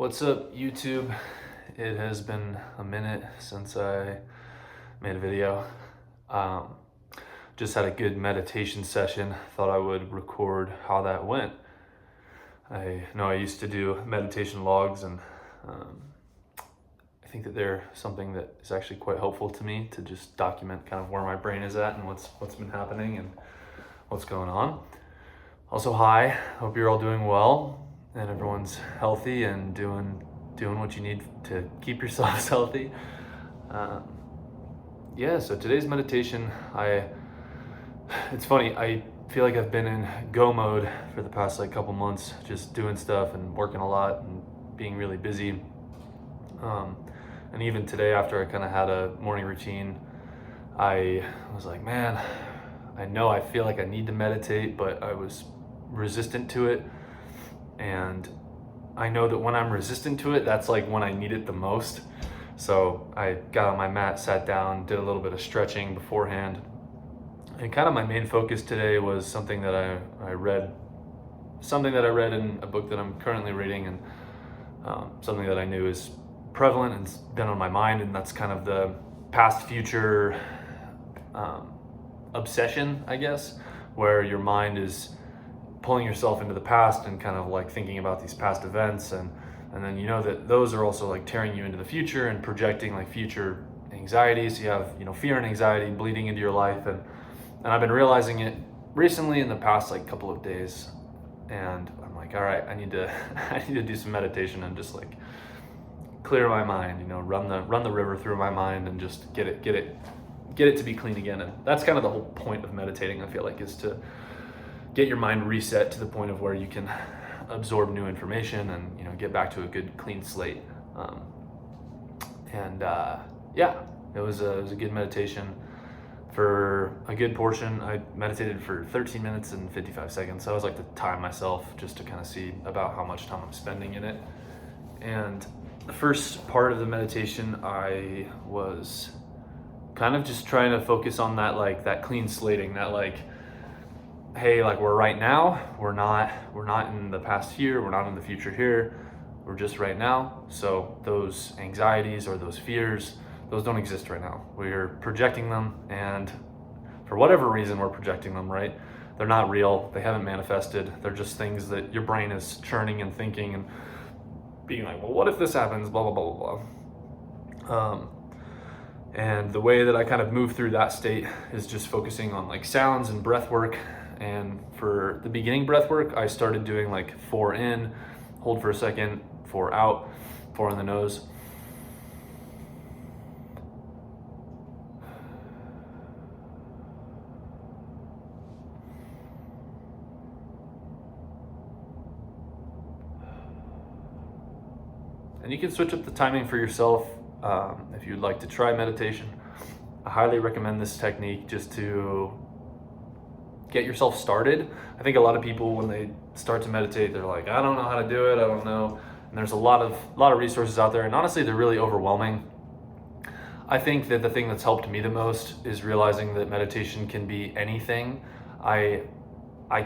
What's up, YouTube? It has been a minute since I made a video. Um, just had a good meditation session. Thought I would record how that went. I know I used to do meditation logs, and I think that they're something that is actually quite helpful to me to just document kind of where my brain is at and what's been happening and what's going on. Also, hi. Hope you're all doing well and everyone's healthy and doing what you need to keep yourselves healthy. So today's meditation, it's funny, I feel like I've been in go mode for the past couple months, just doing stuff and working a lot and being really busy. And even today, after I kind of had a morning routine, I was like, man, I feel like I need to meditate, but I was resistant to it. And I know that when I'm resistant to it, that's like when I need it the most. So I got on my mat, sat down, did a little bit of stretching beforehand. And kind of my main focus today was something that I read in a book that I'm currently reading, and something that I knew is prevalent and been on my mind, and that's kind of the past future obsession, I guess, where your mind is pulling yourself into the past and kind of like thinking about these past events, and then you know that those are also like tearing you into the future and projecting like future anxieties. You have fear and anxiety bleeding into your life, and I've been realizing it recently in the past couple of days, and I'm like, all right, I need to do some meditation and just like clear my mind, run the river through my mind and just get it to be clean again. And that's kind of the whole point of meditating, I feel like, is to get your mind reset to the point of where you can absorb new information and get back to a good clean slate. It was a good meditation for a good portion. I meditated for 13 minutes and 55 seconds. So I was like to time myself just to kind of see about how much time I'm spending in it. And the first part of the meditation, I was kind of just trying to focus on that clean slating, that hey, we're right now, we're not in the past here, we're not in the future here, we're just right now. So those anxieties or those fears, those don't exist right now. We're projecting them, and for whatever reason we're projecting them, right? They're not real, they haven't manifested, they're just things that your brain is churning and thinking and being like, well, what if this happens, blah, blah, blah, blah, blah. And the way that I kind of move through that state is just focusing on sounds and breath work. And for the beginning breath work, I started doing 4 in, hold for a second, 4 out, 4 in the nose. And you can switch up the timing for yourself if you'd like to try meditation. I highly recommend this technique just to get yourself started. I think a lot of people, when they start to meditate, they're like, I don't know how to do it, I don't know. And there's a lot of resources out there, and honestly, they're really overwhelming. I think that the thing that's helped me the most is realizing that meditation can be anything. I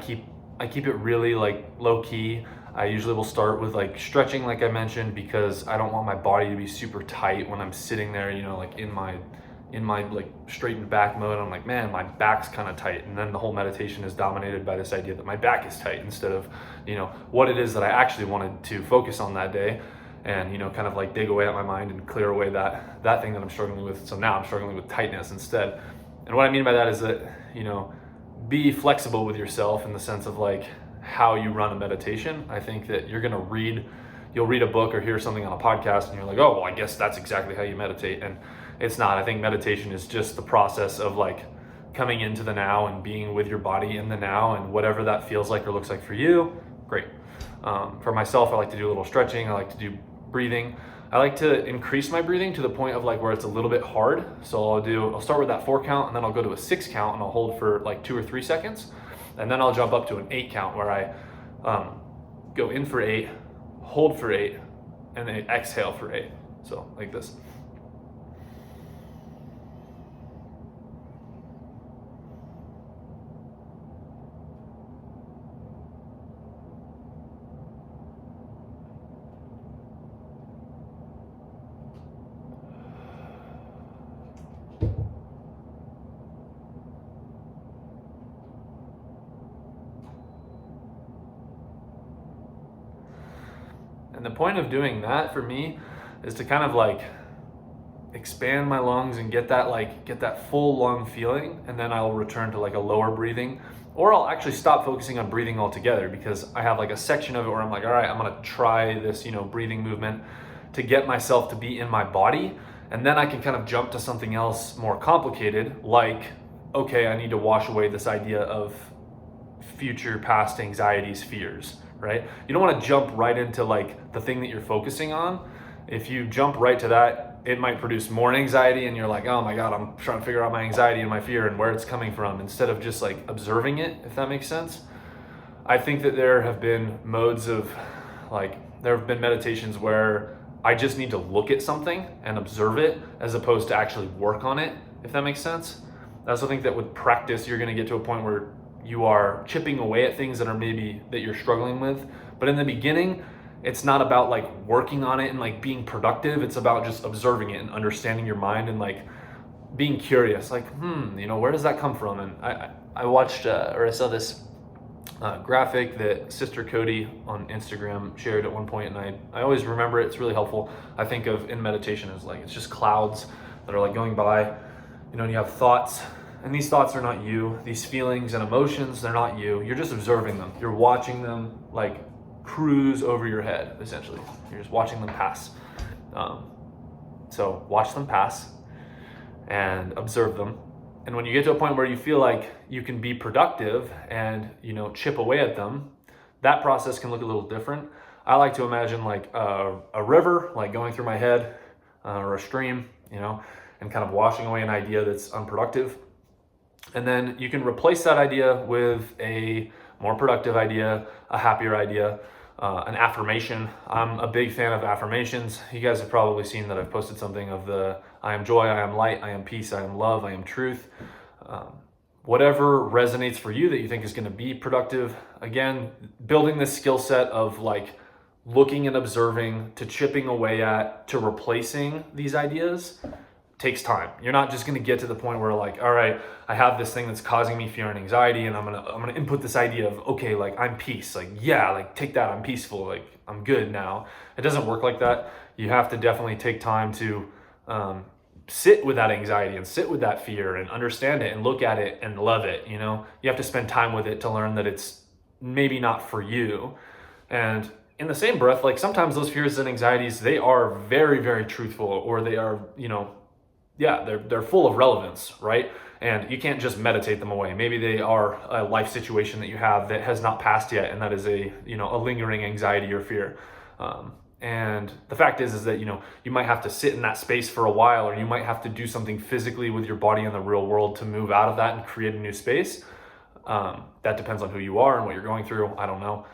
keep it really low key. I usually will start with stretching, like I mentioned, because I don't want my body to be super tight when I'm sitting there, in my straightened back mode. I'm like, man, my back's kind of tight. And then the whole meditation is dominated by this idea that my back is tight instead of, what it is that I actually wanted to focus on that day, and, kind of dig away at my mind and clear away that thing that I'm struggling with. So now I'm struggling with tightness instead. And what I mean by that is that, be flexible with yourself in the sense of how you run a meditation. I think that you'll read a book or hear something on a podcast and you're like, oh, well, I guess that's exactly how you meditate. And it's not. I think meditation is just the process of coming into the now and being with your body in the now, and whatever that feels like or looks like for you, great. For myself, I like to do a little stretching. I like to do breathing. I like to increase my breathing to the point of where it's a little bit hard. So I'll start with that 4 count, and then I'll go to a 6 count, and I'll hold for 2 or 3 seconds. And then I'll jump up to an 8 count where I go in for 8, hold for 8, and then exhale for 8. So like this. And the point of doing that for me is to kind of like expand my lungs and get that full lung feeling, and then I'll return to like a lower breathing, or I'll actually stop focusing on breathing altogether, because I have like a section of it where I'm like, all right, I'm gonna try this, breathing movement to get myself to be in my body, and then I can kind of jump to something else more complicated, like, okay, I need to wash away this idea of future past anxieties, fears, right? You don't want to jump right into like the thing that you're focusing on. If you jump right to that, it might produce more anxiety, and you're like, oh my God, I'm trying to figure out my anxiety and my fear and where it's coming from, instead of just like observing it, if that makes sense. I think that there have been modes of there have been meditations where I just need to look at something and observe it, as opposed to actually work on it, if that makes sense. I also think that with practice, you're going to get to a point where you are chipping away at things that are maybe that you're struggling with. But in the beginning, it's not about like working on it and like being productive. It's about just observing it and understanding your mind and like being curious, like, where does that come from? And I watched or I saw this graphic that Sister Cody on Instagram shared at one point, and I always remember it. It's really helpful. I think of in meditation as like, it's just clouds that are like going by, and you have thoughts, and these thoughts are not you. These feelings and emotions, they're not you. You're just observing them. You're watching them like cruise over your head, essentially. You're just watching them pass. So watch them pass and observe them. And when you get to a point where you feel like you can be productive and, chip away at them, that process can look a little different. I like to imagine like a river, like going through my head, or a stream, and kind of washing away an idea that's unproductive. And then you can replace that idea with a more productive idea, a happier idea, an affirmation. I'm a big fan of affirmations. You guys have probably seen that I've posted something of the I am joy, I am light, I am peace, I am love, I am truth. Whatever resonates for you that you think is going to be productive. Again, building this skill set of like looking and observing to chipping away at to replacing these ideas takes time. You're not just going to get to the point where like, all right, I have this thing that's causing me fear and anxiety, and I'm going to input this idea of, okay, like I'm peace, like, yeah, like take that, I'm peaceful, like I'm good now. It doesn't work like that. You have to definitely take time to sit with that anxiety and sit with that fear and understand it and look at it and love it. You have to spend time with it to learn that it's maybe not for you. And in the same breath, like sometimes those fears and anxieties, they are very, very truthful, or they are, they're full of relevance, right? And you can't just meditate them away. Maybe they are a life situation that you have that has not passed yet, and that is a lingering anxiety or fear. And the fact is that, you might have to sit in that space for a while, or you might have to do something physically with your body in the real world to move out of that and create a new space. That depends on who you are and what you're going through. I don't know.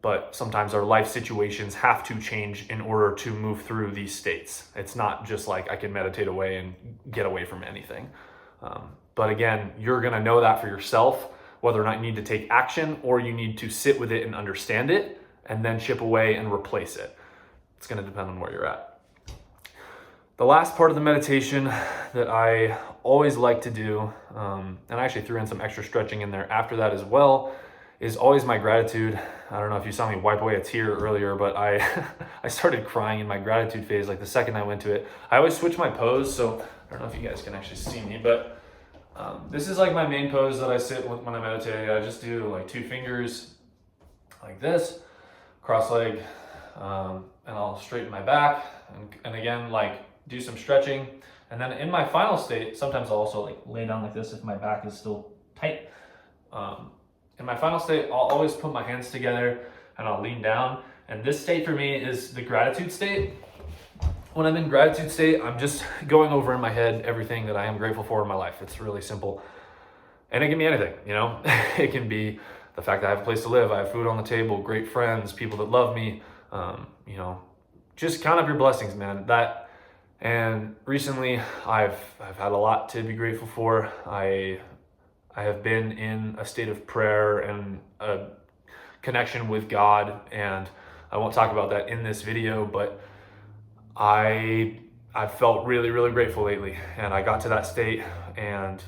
But sometimes our life situations have to change in order to move through these states. It's not just like I can meditate away and get away from anything. But again, you're going to know that for yourself, whether or not you need to take action or you need to sit with it and understand it and then chip away and replace it. It's going to depend on where you're at. The last part of the meditation that I always like to do, and I actually threw in some extra stretching in there after that as well, is always my gratitude. I don't know if you saw me wipe away a tear earlier, but I started crying in my gratitude phase like the second I went to it. I always switch my pose, so I don't know if you guys can actually see me, but this is like my main pose that I sit with when I meditate. I just do like 2 fingers like this, cross leg, and I'll straighten my back, and again, like do some stretching. And then in my final state, sometimes I'll also like lay down like this if my back is still tight. In my final state, I'll always put my hands together and I'll lean down. And this state for me is the gratitude state. When I'm in gratitude state, I'm just going over in my head everything that I am grateful for in my life. It's really simple. And it can be anything, It can be the fact that I have a place to live, I have food on the table, great friends, people that love me, just count up your blessings, man. And recently I've had a lot to be grateful for. I have been in a state of prayer and a connection with God, and I won't talk about that in this video, but I felt really, really grateful lately, and I got to that state, and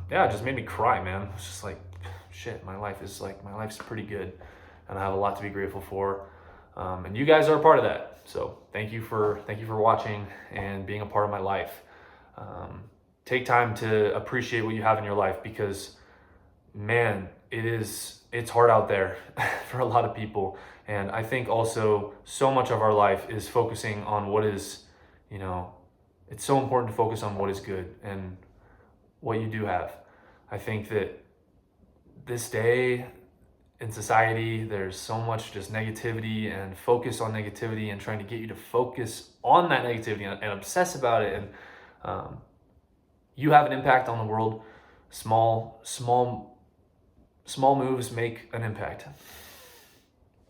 it just made me cry, man. It's just like, shit, my life's pretty good, and I have a lot to be grateful for. And you guys are a part of that. So thank you for watching and being a part of my life. Take time to appreciate what you have in your life, because man, it's hard out there for a lot of people. And I think also so much of our life is focusing on what is, it's so important to focus on what is good and what you do have. I think that this day in society, there's so much just negativity and focus on negativity and trying to get you to focus on that negativity and obsess about it. And you have an impact on the world. Small moves make an impact.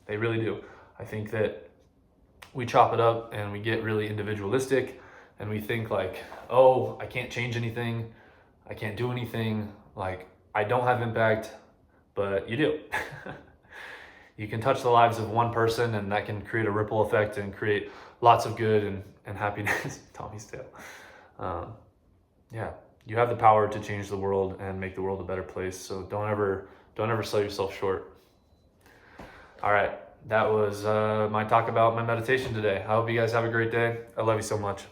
They really do. I think that we chop it up and we get really individualistic and we think like, oh, I can't change anything. I can't do anything. Like, I don't have impact, but you do. You can touch the lives of one person, and that can create a ripple effect and create lots of good and happiness. Tommy's tail. Yeah, you have the power to change the world and make the world a better place. So don't ever sell yourself short. All right, that was my talk about my meditation today. I hope you guys have a great day. I love you so much.